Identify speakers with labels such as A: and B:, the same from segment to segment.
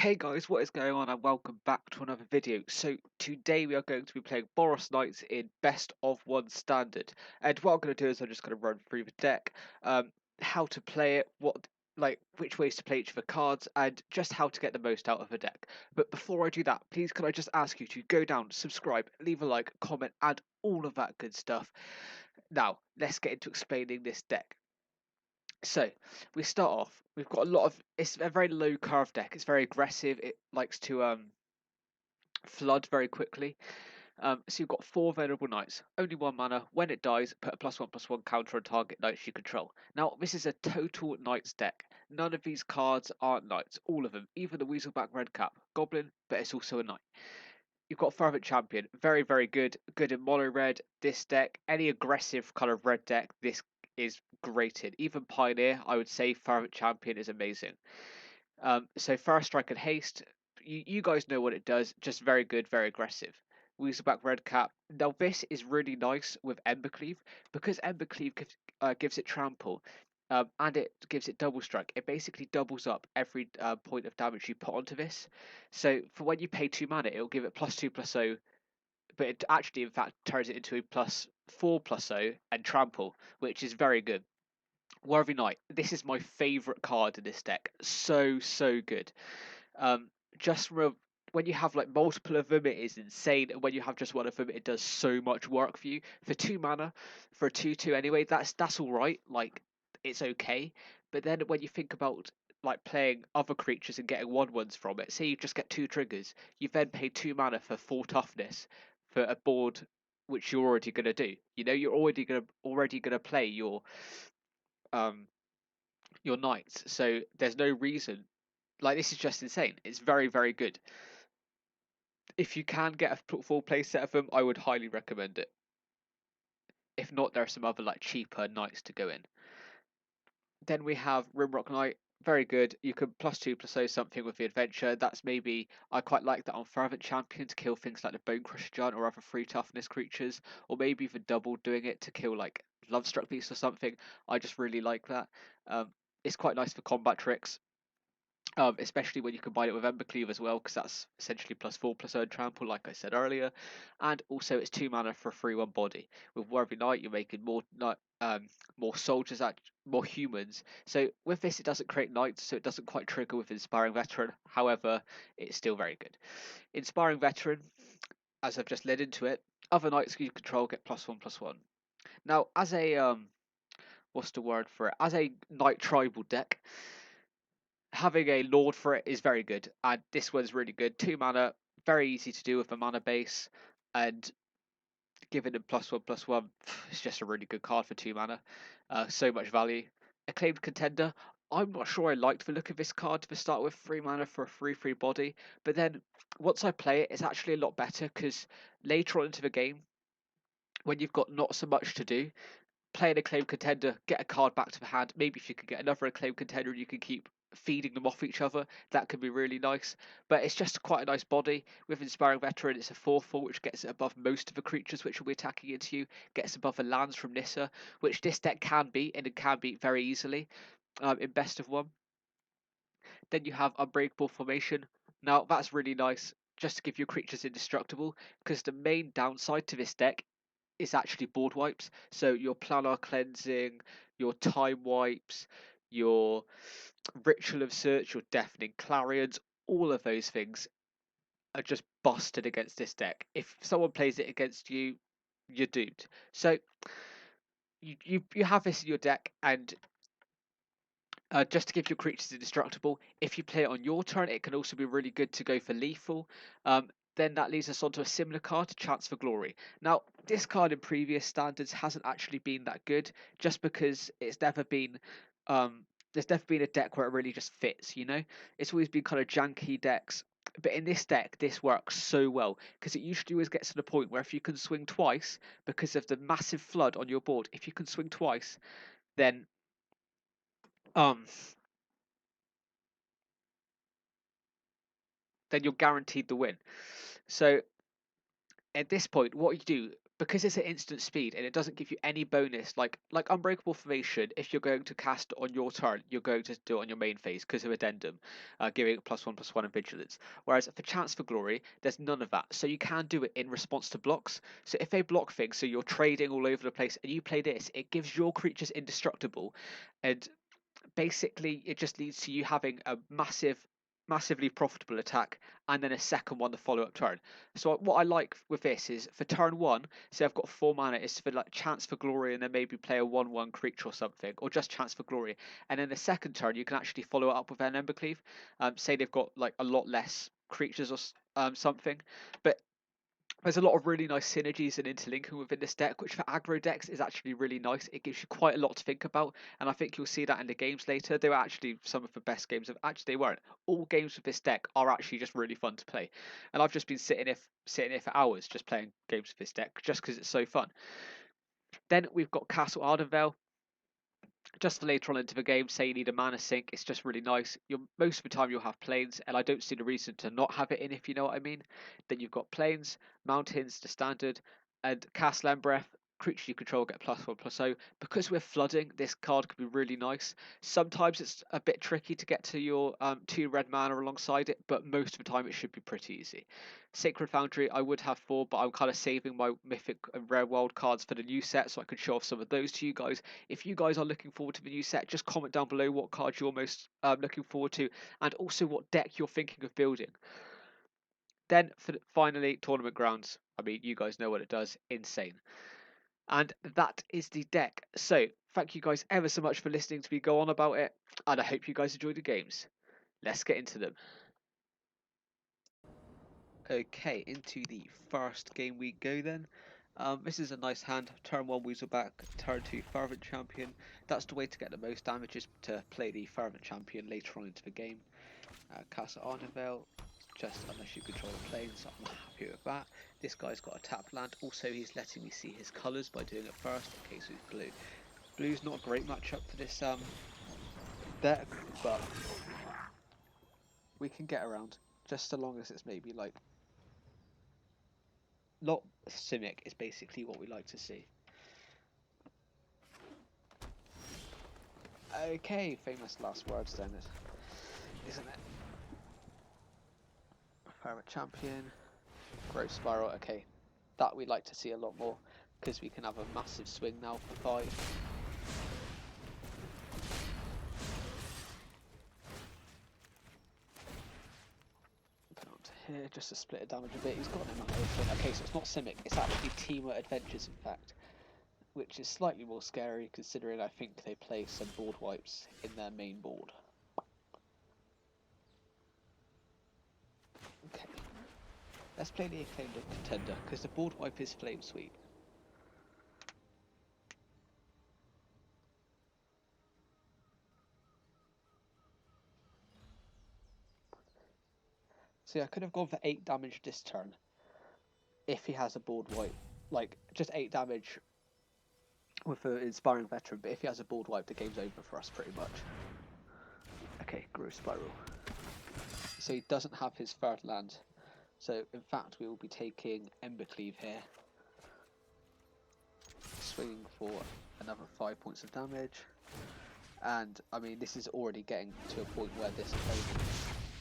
A: Hey guys, what is going on and welcome back to another video. So today we are going to be playing Boros Knights in Best of 1 Standard. And what I'm going to do is I'm just going to run through the deck, how to play it, which ways to play each of the cards, and just how to get the most out of the deck. But before I do that, please can I just ask you to go down, subscribe, leave a like, comment, and all of that good stuff. Now, let's get into explaining this deck. So we start off. We've got a lot of. It's a very low curve deck. It's very aggressive. It likes to flood very quickly. So you've got 4 vulnerable knights, only 1 mana. When it dies, put a +1/+1 counter on target knights you control. Now this is a total knights deck. None of these cards are knights. All of them, even the Weaselback Red Cap, Goblin, but it's also a knight. You've got Fervent Champion, very, very good. Good in mono red. This deck, any aggressive kind of red deck, this is great in. Even Pioneer, I would say Fervent Champion is amazing. So First Strike and Haste, you guys know what it does. Just very good, very aggressive. Weaselback Red Cap. Now this is really nice with Embercleave because Embercleave gives it trample. And it gives it double strike. It basically doubles up every point of damage you put onto this. So for when you pay 2 mana, it'll give it +2/+0, but it actually, in fact, turns it into a +4/+0 and trample, which is very good. Worthy Knight. This is my favourite card in this deck. So good. Just from when you have like multiple of them, it is insane. And when you have just one of them, it does so much work for you. For 2 mana, for a 2/2 anyway, that's all right. Like it's okay. But then when you think about like playing other creatures and getting 1/1s from it, say you just get 2 triggers, you then pay 2 mana for 4 toughness for a board which you're already gonna do. You know, you're already gonna play um your knights. So there's no reason. Like this is just insane. It's very good. If you can get a full play set of them, I would highly recommend it. If not, there are some other like cheaper knights to go in. Then we have Rimrock Knight, very good. You can +2/+0 something with the adventure. That's maybe I quite like that on Fervent Champion to kill things like the Bone Crusher Giant or other 3 toughness creatures, or maybe even double doing it to kill like Lovestruck Beast or something. I just really like that. It's quite nice for combat tricks. Especially when you combine it with Embercleave as well, because that's essentially +4/+0 trample, like I said earlier. And also it's 2 mana for a 3/1 body. With Worthy Knight, you're making more soldiers, more humans. So with this, it doesn't create knights, so it doesn't quite trigger with Inspiring Veteran. However, it's still very good. Inspiring Veteran, as I've just led into it, other knights you control get +1/+1. Now, as a what's the word for it? As a knight tribal deck, having a lord for it is very good, and this one's really good. 2 mana, very easy to do with a mana base, and giving it +1/+1, it's just a really good card for 2 mana. So much value. Acclaimed Contender. I'm not sure I liked the look of this card to start with. 3 mana for a 3/3 body, but then once I play it, it's actually a lot better because later on into the game, when you've got not so much to do, play an Acclaimed Contender, get a card back to the hand. Maybe if you could get another Acclaimed Contender and you can keep feeding them off each other, that could be really nice. But it's just quite a nice body. With Inspiring Veteran, it's a 4/4, which gets it above most of the creatures which will be attacking into you, gets above the lands from Nissa, which this deck can beat, and it can beat very easily in Best of 1. Then you have Unbreakable Formation. Now, that's really nice, just to give your creatures indestructible, because the main downside to this deck is actually board wipes. So your Planar Cleansing, your Time Wipes, your Ritual of Search, your Deafening Clarions, all of those things are just busted against this deck. If someone plays it against you, you're doomed. So you have this in your deck, and just to give your creatures indestructible. If you play it on your turn, it can also be really good to go for lethal. Then that leads us onto a similar card to Chance for Glory. Now, this card in previous standards hasn't actually been that good, just because it's never been there's never been a deck where it really just fits, you know? It's always been kind of janky decks. But in this deck, this works so well, because it usually always gets to the point where if you can swing twice, because of the massive flood on your board, if you can swing twice, then um then you're guaranteed the win. So at this point, what you do, because it's at instant speed and it doesn't give you any bonus, like Unbreakable Formation, if you're going to cast on your turn, you're going to do it on your main phase because of Addendum, giving it +1/+1 in Vigilance. Whereas for Chance for Glory, there's none of that. So you can do it in response to blocks. So if they block things, so you're trading all over the place and you play this, it gives your creatures indestructible. And basically it just leads to you having a massively profitable attack and then a second one the follow-up turn. So what I like with this is for turn 1, say I've got 4 mana, it's for like Chance for Glory and then maybe play a 1/1 creature or something, or just Chance for Glory, and then the second turn you can actually follow it up with an Embercleave. Say they've got like a lot less creatures or something, but there's a lot of really nice synergies and interlinking within this deck, which for aggro decks is actually really nice. It gives you quite a lot to think about, and I think you'll see that in the games later. They were actually some of the best games of. Actually, they weren't. All games with this deck are actually just really fun to play, and I've just been sitting here for hours just playing games with this deck just because it's so fun. Then we've got Castle Ardenvale. Just for later on into the game, say you need a mana sink, it's just really nice. Most of the time you'll have plains, and I don't see the reason to not have it in, if you know what I mean. Then you've got plains, mountains, the standard, and Castle Embereth. Creature you control get +1/+0. Because we're flooding, this card could be really nice. Sometimes it's a bit tricky to get to your 2 red mana alongside it, but most of the time it should be pretty easy. Sacred Foundry, I would have 4, but I'm kind of saving my Mythic and Rare World cards for the new set, so I can show off some of those to you guys. If you guys are looking forward to the new set, just comment down below what cards you're most looking forward to, and also what deck you're thinking of building. Then, finally, Tournament Grounds. I mean, you guys know what it does. Insane. And that is the deck. So, thank you guys ever so much for listening to me go on about it, and I hope you guys enjoy the games. Let's get into them. Okay, into the first game we go then. This is a nice hand. Turn 1 Weaselback, turn 2 Fervent Champion. That's the way to get the most damage, is to play the Fervent Champion later on into the game. Castle Ardenvale, just unless you control the plane, so I'm happy with that. This guy's got a tap land. Also, he's letting me see his colours by doing it first. Okay, so he's blue. Blue's not a great matchup for this deck, but we can get around, just so long as it's maybe like not Simic is basically what we like to see. Okay, famous last words then, isn't it? Fervent Champion, Growth Spiral, okay. That we'd like to see a lot more, because we can have a massive swing now for 5. Put it onto here, just to split the damage a bit. He's got an MLA. Okay, so it's not Simic, it's actually Teamwork Adventures, in fact. Which is slightly more scary, considering I think they play some board wipes in their main board. Okay, let's play the Acclaimed Contender, because the board wipe is Flame Sweep. See, I could have gone for 8 damage this turn, if he has a board wipe. Like, just 8 damage with an Inspiring Veteran, but if he has a board wipe, the game's over for us pretty much. Okay, Growth Spiral. So he doesn't have his 3rd land. So, in fact, we will be taking Embercleave here. Swinging for another 5 points of damage. And, I mean, this is already getting to a point where this opponent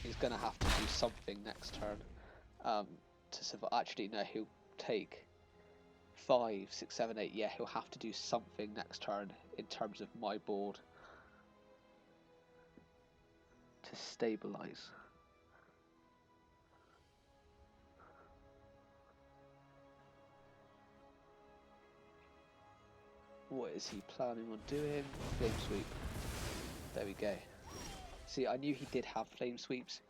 A: is going to have to do something next turn to survive. Actually, no, he'll take 5, 6, 7, 8. Yeah, he'll have to do something next turn in terms of my board to stabilize. What is he planning on doing? Flame Sweep. There we go. See, I knew he did have Flame Sweeps.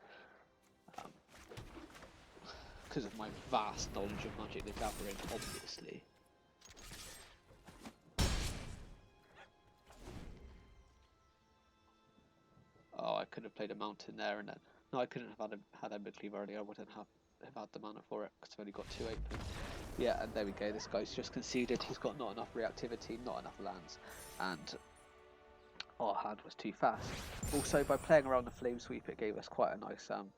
A: Because of my vast knowledge of Magic the Gathering, obviously. Oh, I could have played a mountain there and then. No, I couldn't have had Embercleave earlier. I wouldn't have had the mana for it because I've only got 2 open. Yeah, and there we go. This guy's just conceded. He's got not enough reactivity, not enough lands, and our hand was too fast. Also, by playing around the Flame Sweep, it gave us quite a nice turn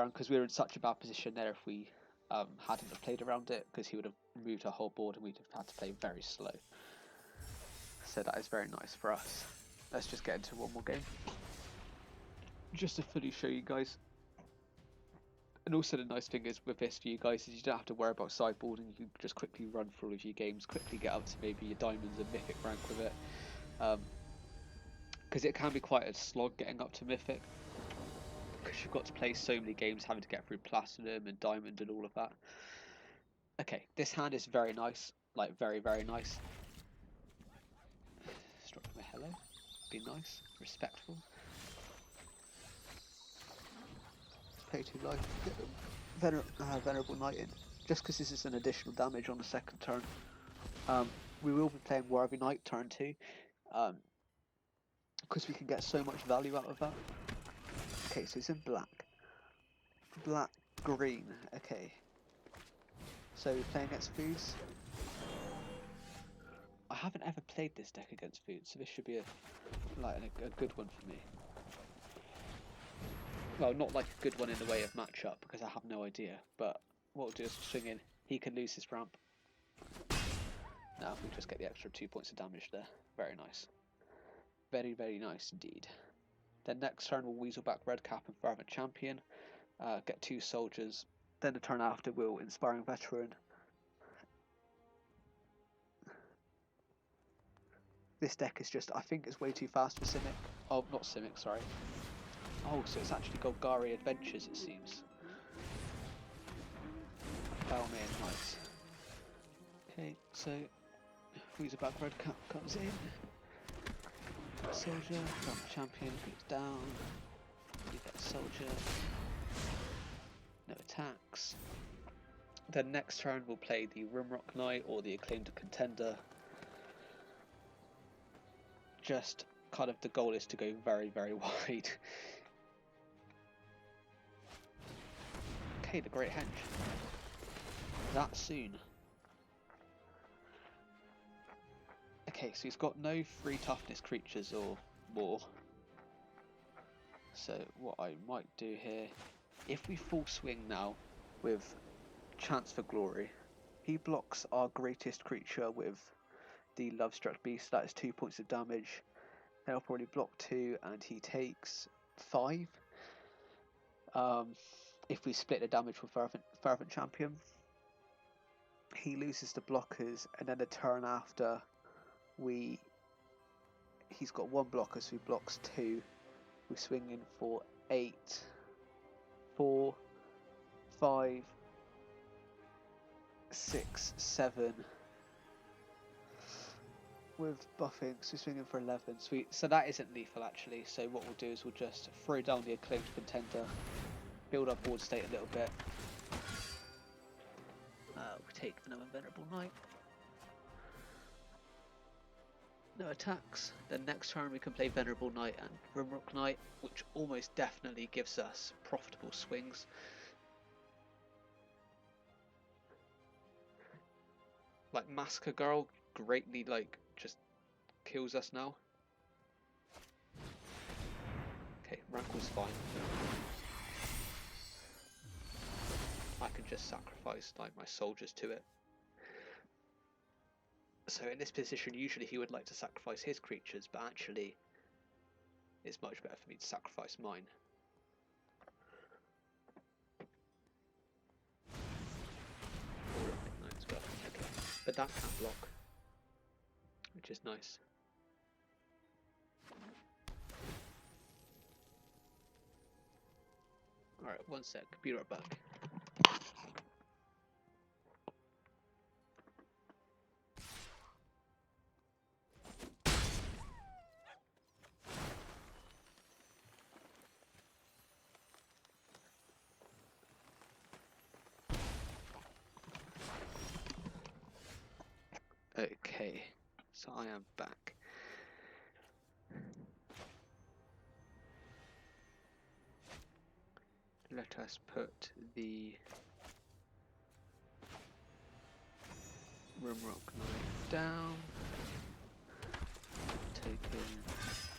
A: because we were in such a bad position there. If we hadn't have played around it, because he would have moved our whole board and we'd have had to play very slow. So that is very nice for us. Let's just get into one more game, just to fully show you guys. And also the nice thing is with this for you guys is you don't have to worry about sideboarding. You can just quickly run through all of your games, quickly get up to maybe your diamonds and mythic rank with it. Because it can be quite a slog getting up to mythic, because you've got to play so many games having to get through platinum and diamond and all of that. Okay, this hand is very nice, like very, very nice. Drop my hello. Be nice, respectful. Pay 2 life, get the Venerable Knight in. Just because this is an additional damage on the second turn. We will be playing Worthy Knight turn 2. Because we can get so much value out of that. Okay, so it's in black. Black, green, okay. So we're playing against foods. I haven't ever played this deck against foods, so this should be a good one for me. Well, not like a good one in the way of matchup, because I have no idea, but what we'll do is swing in. He can lose his ramp. Now we'll just get the extra 2 points of damage there. Very nice. Very, very nice indeed. Then next turn we'll weasel back Red Cap and Fervent Champion. Get 2 soldiers. Then the turn after we'll Inspiring Veteran. This deck is just, I think it's way too fast for Simic. Oh, not Simic, sorry. Oh, so it's actually Golgari Adventures, it seems. Oh man, nice. Okay, so weasel back Red Cap comes in. Soldier, Fervent Champion goes down. You get a soldier. No attacks. Then next turn we'll play the Rimrock Knight or the Acclaimed Contender. Just kind of the goal is to go very, very wide. Okay, the Great Henge. That soon. Okay, so he's got no 3 toughness creatures or more. So what I might do here, if we full swing now with Chance for Glory, he blocks our greatest creature with the Lovestruck Beast. That is 2 points of damage. Then I'll probably block 2 and he takes 5. If we split the damage with Fervent Champion, he loses the blockers, and then the turn after he's got 1 blocker, so he blocks 2. We swing in for 8, 4, 5, 6, 7. With buffing, so we swing in for 11. Sweet. So that isn't lethal actually. So what we'll do is we'll just throw down the Acclaimed Contender, build up board state a little bit. We take another Venerable Knight. No attacks. Then next turn we can play Venerable Knight and Rimrock Knight, which almost definitely gives us profitable swings. Like Massacre Girl greatly just kills us now. Okay, rank was fine. I can just sacrifice my soldiers to it. So in this position, usually he would like to sacrifice his creatures, but actually it's much better for me to sacrifice mine. Okay. But that can't block, which is nice. Alright, one sec, be right back. Okay, so I am back. Let us put the Rimrock Knight down, taken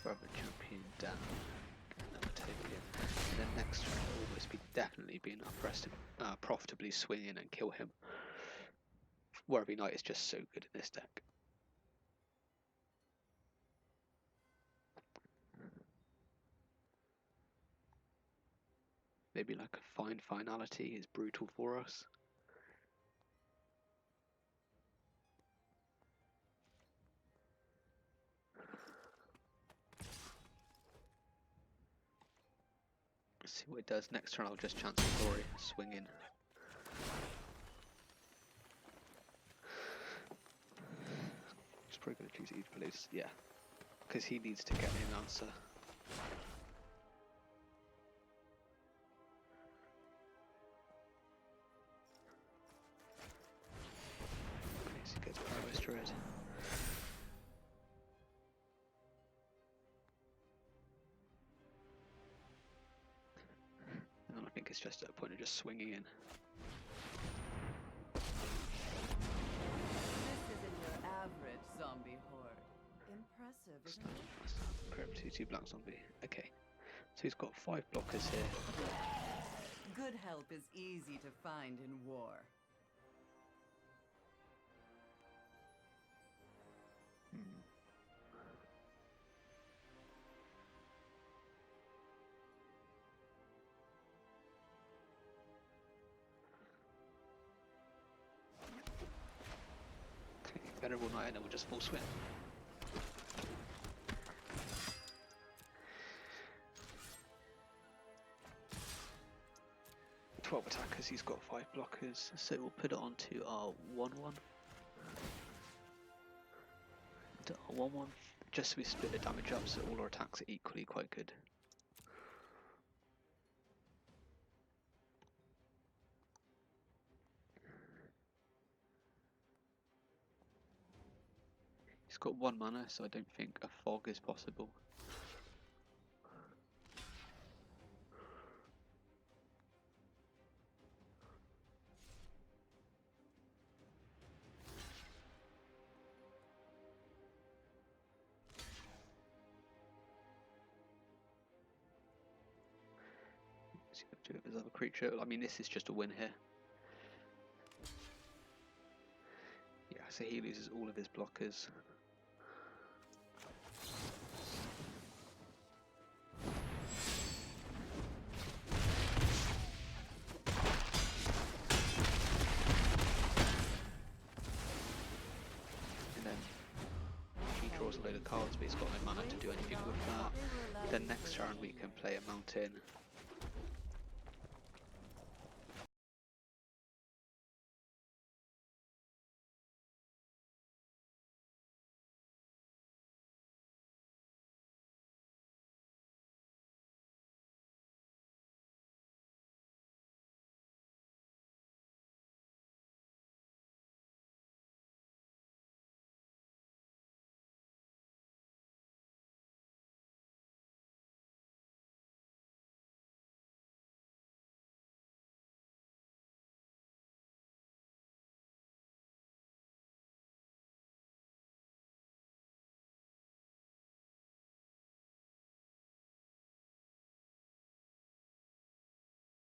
A: Fervent Champion down, another token, and then next turn will almost be definitely definitely be enough for us to profitably swing in and kill him. Worthy Knight is just so good in this deck. Maybe like a fine finality is brutal for us. Let's see what it does. Next turn I'll just chance of glory, swing in. Just probably going to choose each place, yeah. Because he needs to get an answer. Okay, so he gets Paradise Dread. And then I think it's just at a point of just swinging in.
B: This isn't your average zombie horde. Impressive, isn't it?
A: Correct, 2/2 black zombie. Okay. So he's got 5 blockers here.
B: Good help is easy to find in war.
A: Okay, Venerable Knight and then we'll just full swing. Attackers, he's got 5 blockers, so we'll put it onto our 1/1. To our 1/1, just so we split the damage up so all our attacks are equally quite good. He's got 1 mana, so I don't think a fog is possible. See what to do with his other creature. I mean, this is just a win here. Yeah, so he loses all of his blockers. And then he draws a load of cards, but he's got no mana to do anything with that. Then next turn we can play a mountain.